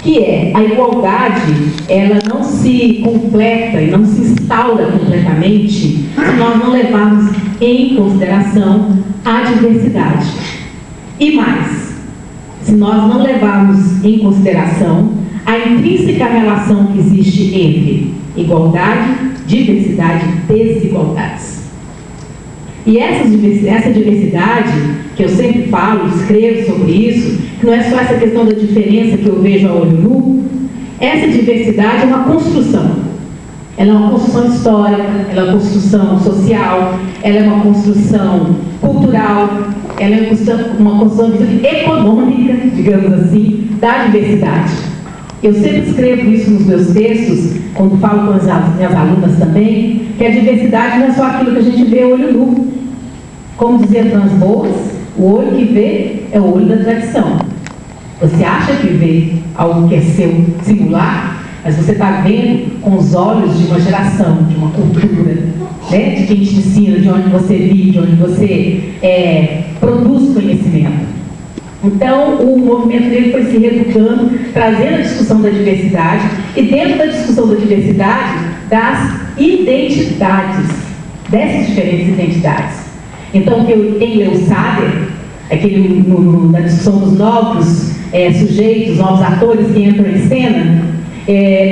que é a igualdade, ela não se completa e não se instaura completamente se nós não levarmos em consideração a diversidade. E mais, se nós não levarmos em consideração a intrínseca relação que existe entre igualdade, diversidade e desigualdades. E essa diversidade, que eu sempre falo, escrevo sobre isso, que não é só essa questão da diferença que eu vejo a olho nu, essa diversidade é uma construção. Ela é uma construção histórica, ela é uma construção social, ela é uma construção cultural, ela é uma construção econômica, digamos assim, da diversidade. Eu sempre escrevo isso nos meus textos, quando falo com as minhas alunas também, que a diversidade não é só aquilo que a gente vê a olho nu. Como dizia Franz Boas, o olho que vê é o olho da tradição. Você acha que vê algo que é seu singular, mas você está vendo com os olhos de uma geração, de uma cultura, né? De quem te ensina, de onde você vive, de onde você produz conhecimento. Então, o movimento dele foi se reeducando, trazendo a discussão da diversidade, e dentro da discussão da diversidade, das identidades, dessas diferentes identidades. Então, quem leu Sader, na discussão dos novos sujeitos, novos atores que entram em cena,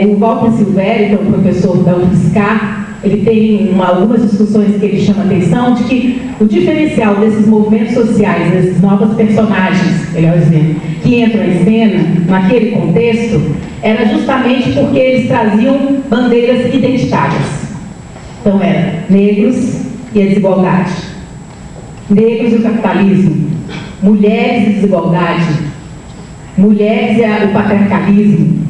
o Walter Silvério, que é um professor da UFSCar, ele tem algumas discussões que ele chama a atenção de que o diferencial desses movimentos sociais, desses novos personagens, melhor dizendo, que entram em cena naquele contexto, era justamente porque eles traziam bandeiras identitárias. Então, eram negros e a desigualdade, negros e o capitalismo, mulheres e desigualdade, mulheres e o patriarcalismo,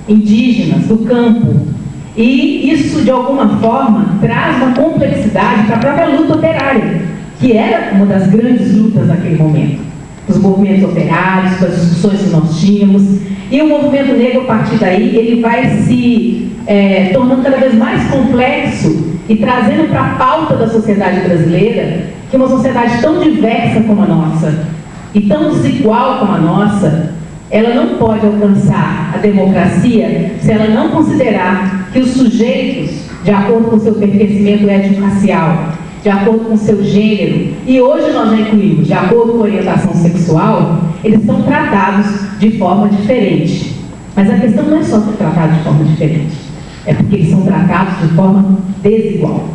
indígenas, do campo. E isso, de alguma forma, traz uma complexidade para a própria luta operária, que era uma das grandes lutas naquele momento. Os movimentos operários, as discussões que nós tínhamos. E o movimento negro, a partir daí, ele vai se tornando cada vez mais complexo e trazendo para a pauta da sociedade brasileira que uma sociedade tão diversa como a nossa e tão desigual como a nossa, ela não pode alcançar a democracia se ela não considerar que os sujeitos, de acordo com o seu pertencimento étnico-racial, de acordo com o seu gênero, e hoje nós já incluímos, de acordo com a orientação sexual, eles são tratados de forma diferente. Mas a questão não é só ser tratado de forma diferente, é porque eles são tratados de forma desigual.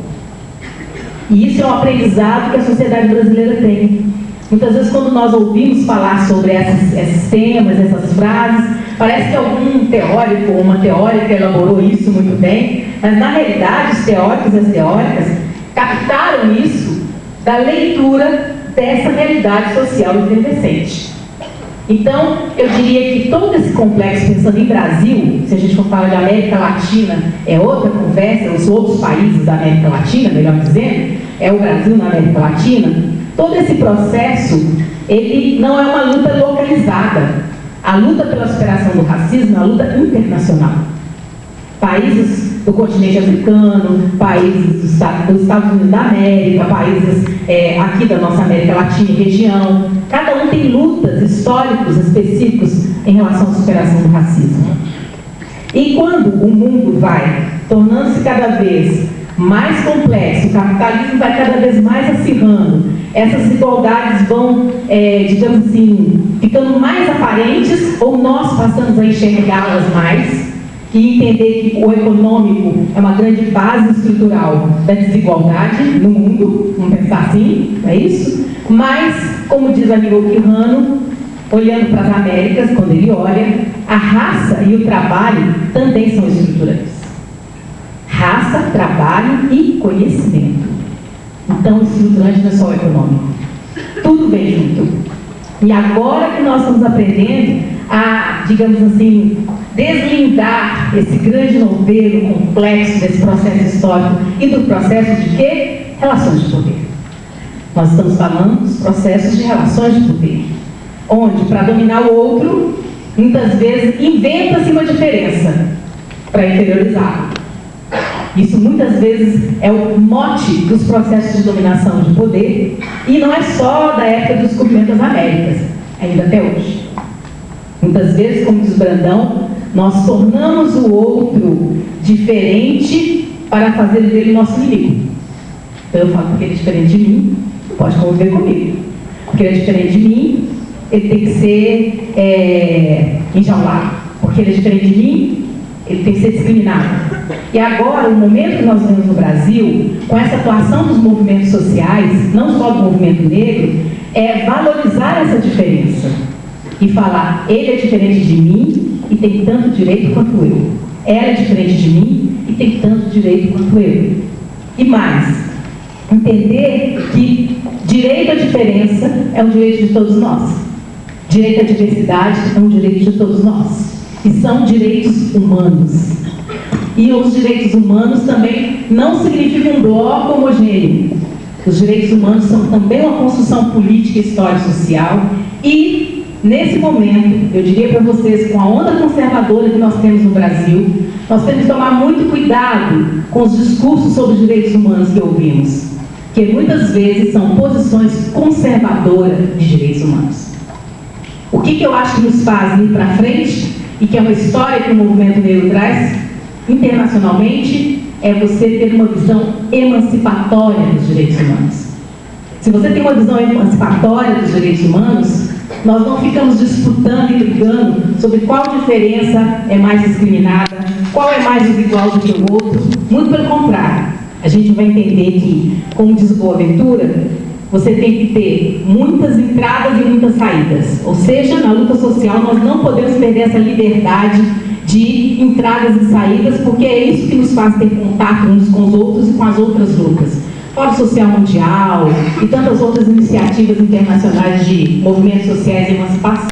E isso é um aprendizado que a sociedade brasileira tem. Muitas vezes, quando nós ouvimos falar sobre esses temas, essas frases, parece que algum teórico ou uma teórica elaborou isso muito bem, mas na realidade os teóricos e as teóricas captaram isso da leitura dessa realidade social envelhecente. Então, eu diria que todo esse complexo, pensando em Brasil, se a gente for falar de América Latina, é outra conversa, os outros países da América Latina, melhor dizendo, é o Brasil na América Latina. Todo esse processo, ele não é uma luta localizada. A luta pela superação do racismo é uma luta internacional. Países do continente africano, países dos Estados Unidos da América, países aqui da nossa América Latina e região, cada um tem lutas históricos específicos em relação à superação do racismo. E quando o mundo vai tornando-se cada vez mais complexo, o capitalismo vai cada vez mais acirrando, essas desigualdades vão, digamos assim, ficando mais aparentes, ou nós passamos a enxergá-las mais, e entender que o econômico é uma grande base estrutural da desigualdade no mundo, vamos pensar assim, não é isso? Mas, como diz o amigo Quirrano, olhando para as Américas, quando ele olha, a raça e o trabalho também são estruturantes. Raça, trabalho e conhecimento. Então, o estruturante não é só o econômico. Tudo vem junto. E agora que nós estamos aprendendo a, digamos assim, deslindar esse grande novelo complexo desse processo histórico e do processo de quê? Relações de poder. Nós estamos falando dos processos de relações de poder, onde, para dominar o outro, muitas vezes inventa-se uma diferença para inferiorizá-lo. Isso muitas vezes é o mote dos processos de dominação de poder, e não é só da época do descobrimento das Américas, ainda até hoje. Muitas vezes, como diz Brandão, Nós tornamos o outro diferente para fazer dele nosso inimigo. Então eu falo, porque ele é diferente de mim, pode conviver comigo. Porque ele é diferente de mim, ele tem que ser enjaulado. Porque ele é diferente de mim, ele tem que ser discriminado. E agora, o momento que nós vemos no Brasil, com essa atuação dos movimentos sociais, não só do movimento negro, é valorizar essa diferença. E falar, ele é diferente de mim e tem tanto direito quanto eu. Ela é diferente de mim e tem tanto direito quanto eu. E mais, entender que direito à diferença é um direito de todos nós. Direito à diversidade é um direito de todos nós. E são direitos humanos. E os direitos humanos também não significam um bloco homogêneo. Os direitos humanos são também uma construção política, histórica e social. E, nesse momento, eu diria para vocês, com a onda conservadora que nós temos no Brasil, nós temos que tomar muito cuidado com os discursos sobre os direitos humanos que ouvimos. Que muitas vezes são posições conservadoras de direitos humanos. O que eu acho que nos faz ir para frente, e que é uma história que o movimento negro traz internacionalmente, é você ter uma visão emancipatória dos direitos humanos. Se você tem uma visão emancipatória dos direitos humanos, nós não ficamos disputando e brigando sobre qual diferença é mais discriminada, qual é mais desigual do que o outro. Muito pelo contrário, a gente vai entender que, como diz Boaventura, você tem que ter muitas entradas e muitas saídas. Ou seja, na luta social nós não podemos perder essa liberdade de entradas e saídas, porque é isso que nos faz ter contato uns com os outros e com as outras lutas. Fórum Social Mundial e tantas outras iniciativas internacionais de movimentos sociais e emancipação.